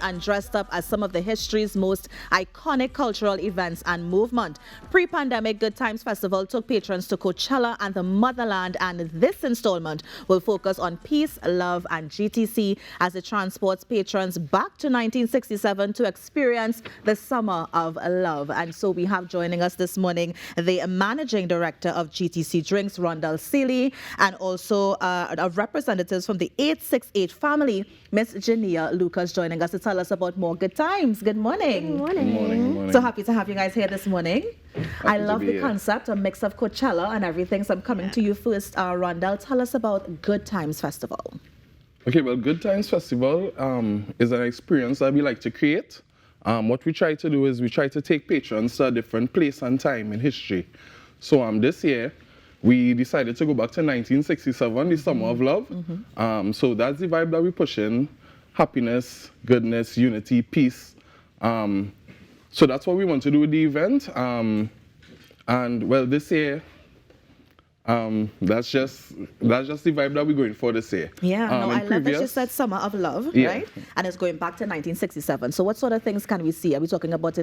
and dressed up as some of the history's most iconic cultural events and movement. Pre-pandemic, Good Times Festival took patrons to Coachella and the motherland, and this installment will focus on peace, love, and GTC as it transports patrons back to 1967 to experience the Summer of Love. And so we have joining us this morning the Managing Director of GTC Drinks, Rondell Seeley, and also representatives from the 868 family, Miss Jania Lucas, joining us to tell us about more good times. Good morning. Good morning. Good morning. Good morning. So happy to have you guys here this morning. I love the concept, a mix of Coachella and everything. So I'm coming to you first, Rondell. Tell us about Good Times Festival. Okay, well, Good Times Festival is an experience that we like to create. What we try to do is we try to take patrons to a different place and time in history. So this year, we decided to go back to 1967, the Summer of Love. So that's the vibe that we push in. Happiness, goodness, unity, peace. So that's what we want to do with the event. And well, this year, that's just the vibe that we're going for this year. Yeah, no, I love that you said Summer of Love, right? And it's going back to 1967. So what sort of things can we see? Are we talking about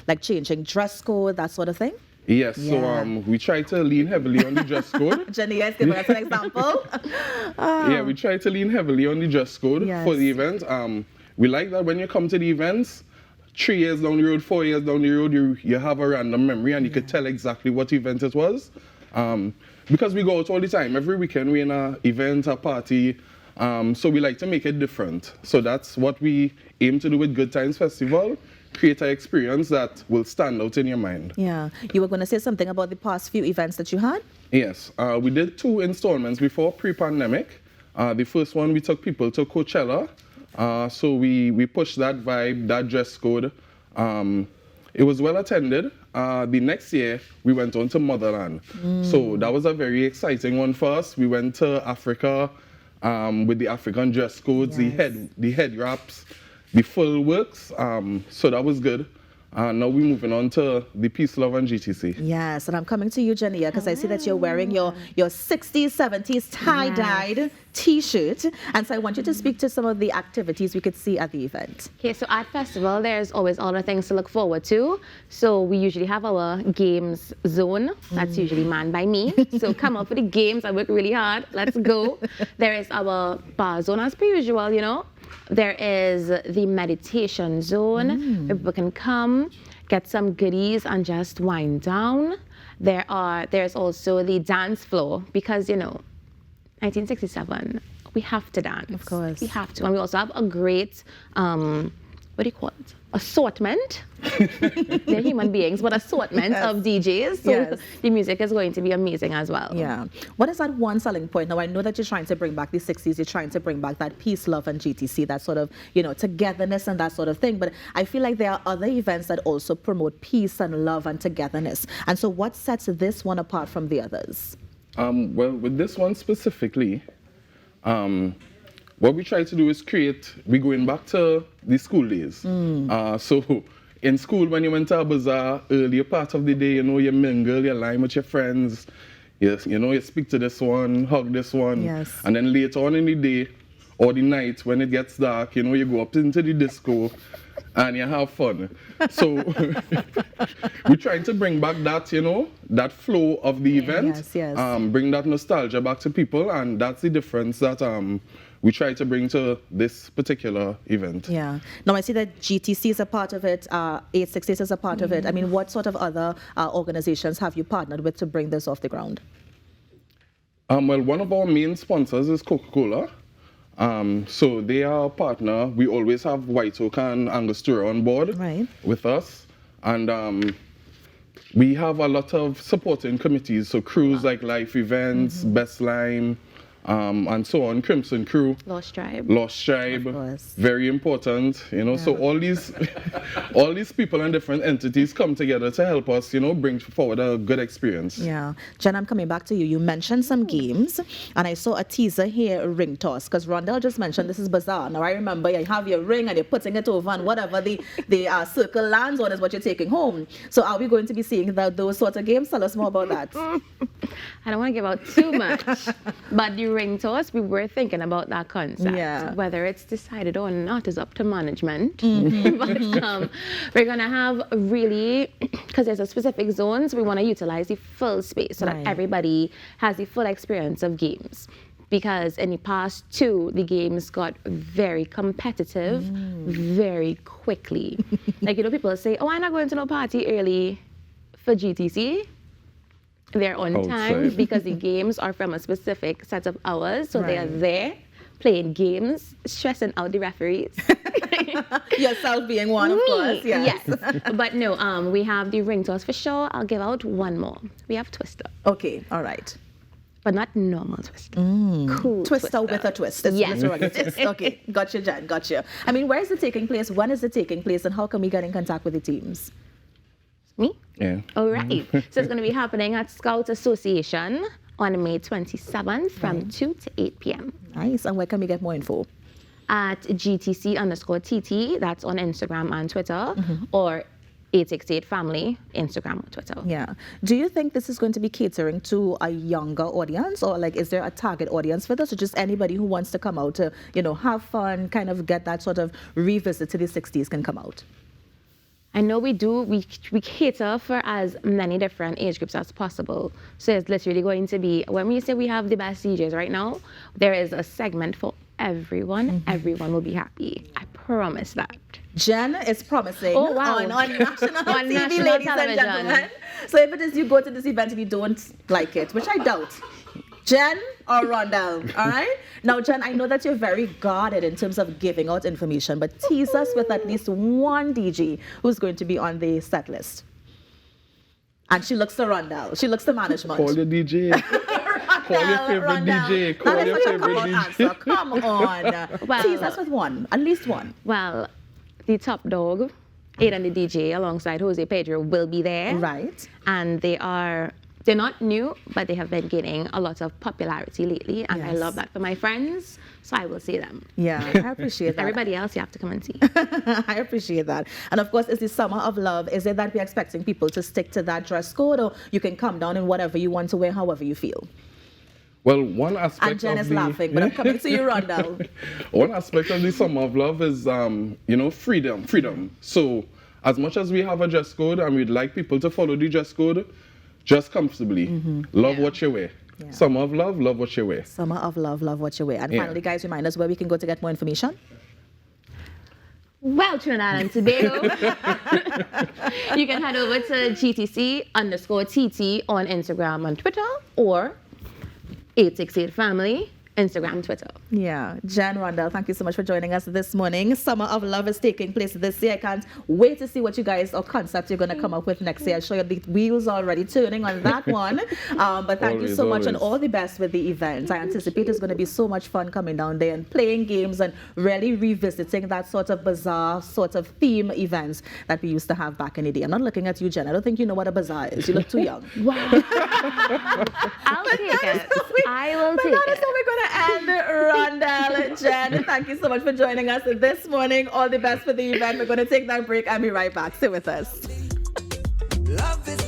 like changing dress code, that sort of thing? Yes, so we try to lean heavily on the dress code. Jenny, yes, give us an example. Yeah, we try to lean heavily on the dress code for the event. We like that when you come to the events, 3 years down the road, 4 years down the road, you have a random memory and you could tell exactly what event it was. Because we go out all the time. Every weekend we're in an event, a party. So we like to make it different. So that's what we aim to do with Good Times Festival. Create an experience that will stand out in your mind. Yeah. You were going to say something about the past few events that you had? Yes. We did 2 installments before pre-pandemic. The first one, we took people to Coachella. So we pushed that vibe, that dress code. It was well attended. The next year, we went on to Motherland. So that was a very exciting one for us. We went to Africa with the African dress codes, the head wraps, the full works. So that was good. Now we're moving on to the Peace, Love, and GTC. Yes, and I'm coming to you, Jania, because I see that you're wearing your 60s, 70s tie-dyed T-shirt. And so I want you to speak to some of the activities we could see at the event. Okay, so at festival, there's always other things to look forward to. So we usually have our games zone. That's usually manned by me. So come up for the games. I work really hard. Let's go. There is our bar zone as per usual, you know. There is the meditation zone where people can come, get some goodies and just wind down. There's also the dance floor because, you know, 1967, we have to dance. Of course. We have to. And we also have a great, what do you call it? Assortment. They're human beings, but assortment of DJs. So the music is going to be amazing as well. Yeah. What is that one selling point? Now, I know that you're trying to bring back the 60s. You're trying to bring back that peace, love, and GTC, that sort of, you know, togetherness and that sort of thing. But I feel like there are other events that also promote peace and love and togetherness. And so what sets this one apart from the others? Well, with this one specifically, what we try to do is we're going back to the school days. So in school, when you went to a bazaar, earlier part of the day, you know, you mingle, you line with your friends, you know, you speak to this one, hug this one. And then later on in the day or the night, when it gets dark, you know, you go up into the disco and you have fun. So we're trying to bring back that, you know, that flow of the event. Bring that nostalgia back to people, and that's the difference that we try to bring to this particular event. Yeah. Now I see that GTC is a part of it, 868 is a part of it. I mean, what sort of other organizations have you partnered with to bring this off the ground? Well, one of our main sponsors is Coca-Cola. So they are our partner. We always have White Oak and Angostura on board with us. And we have a lot of supporting committees. So crews like Life Events, Best Line, and so on, Crimson Crew, Lost Tribe, very important, you know. So all these people and different entities come together to help us, you know, bring forward a good experience. Yeah. Jen, I'm coming back to you. You mentioned some games, and I saw a teaser here, ring toss, because Rondell just mentioned this is bizarre. Now I remember you have your ring and you're putting it over, and whatever the circle lands on is what you're taking home. So are we going to be seeing those sorts of games? Tell us more about that. I don't want to give out too much, but the ring toss, we were thinking about that concept. Yeah. Whether it's decided or not is up to management. Mm-hmm. But we're gonna have really, because there's a specific zone, so we want to utilize the full space so Right. that everybody has the full experience of games. Because in the past two, the games got very competitive very quickly. Like, you know, people say, oh, I'm not going to no party early for GTC. They're on time Outside. because the games are from a specific set of hours. So they are Right. there playing games, stressing out the referees. Yourself being one, of course. Yes. Yes. But no, we have the ring toss for sure. I'll give out one more. We have Twister, Okay, all right. but not normal Twister. Cool Twister with a twist. It's Yes. literally a twist. Okay, gotcha, Jan, gotcha. I mean, where is it taking place? When is it taking place? And how can we get in contact with the teams? Me? Yeah. All right. So it's going to be happening at Scout Association on May 27th from 2 to 8 p.m. Nice. And where can we get more info? at GTC_TT. That's on Instagram and Twitter, or 868 Family, Instagram or Twitter. Yeah. Do you think this is going to be catering to a younger audience, or like is there a target audience for this, or just anybody who wants to come out to, you know, have fun, kind of get that sort of revisit to the 60s can come out? I know we do. We cater for as many different age groups as possible. So it's literally going to be, when we say we have the best DJs right now, there is a segment for everyone. Everyone will be happy. I promise that. Jen is promising Oh, wow. on national On TV, national ladies television. and gentlemen. So if it is you go to this event and you don't like it, which I doubt, Jen or Rondell, all right? Now, Jen, I know that you're very guarded in terms of giving out information, but tease us with at least one DJ who's going to be on the set list. And she looks to Rondell. She looks to management. Call your DJ. Call your favorite Rondell. DJ. Call That is your such a favorite come-on DJ. answer. Come on. Well- Tease us with one, at least one. Well, the top dog, Aidan the DJ, alongside Jose Pedro, will be there. Right. And they're not new, but they have been gaining a lot of popularity lately. And I Yes. love that for my friends. So I will say them. Yeah, I appreciate that. Everybody else, you have to come and see. I appreciate that. And of course, it's the Summer of Love. Is it that we're expecting people to stick to that dress code, or you can come down in whatever you want to wear, however you feel? Well, one aspect And Jen of is the laughing, but I'm coming to you, Rondell. one aspect of the Summer of Love is, freedom. So, as much as we have a dress code and we'd like people to follow the dress code, dress comfortably. Love what you wear. Yeah. Summer of Love, love what you wear. Summer of Love, love what you wear. And Yeah. finally, guys, remind us where we can go to get more information. Well, Trinidad and Tobago, you can head over to GTC_TT on Instagram and Twitter, or 868 Family, Instagram, Twitter. Yeah, Jen, Rondell, thank you so much for joining us this morning. Summer of Love is taking place this year. I can't wait to see what you guys or concepts you're going to come up with next year. I'll show you the wheels already turning on that one. But thank you so much and all the best with the event. I anticipate it's going to be so much fun coming down there and playing games and really revisiting that sort of bizarre sort of theme events that we used to have back in the day. I'm not looking at you, Jen. I don't think you know what a bazaar is. You look too young. Wow. I'll take it. I will But take that is it. how we're going to end. Rondell, Jen, thank you so much for joining us this morning. All the best for the event. We're going to take that break and be right back. Stay with us. Love is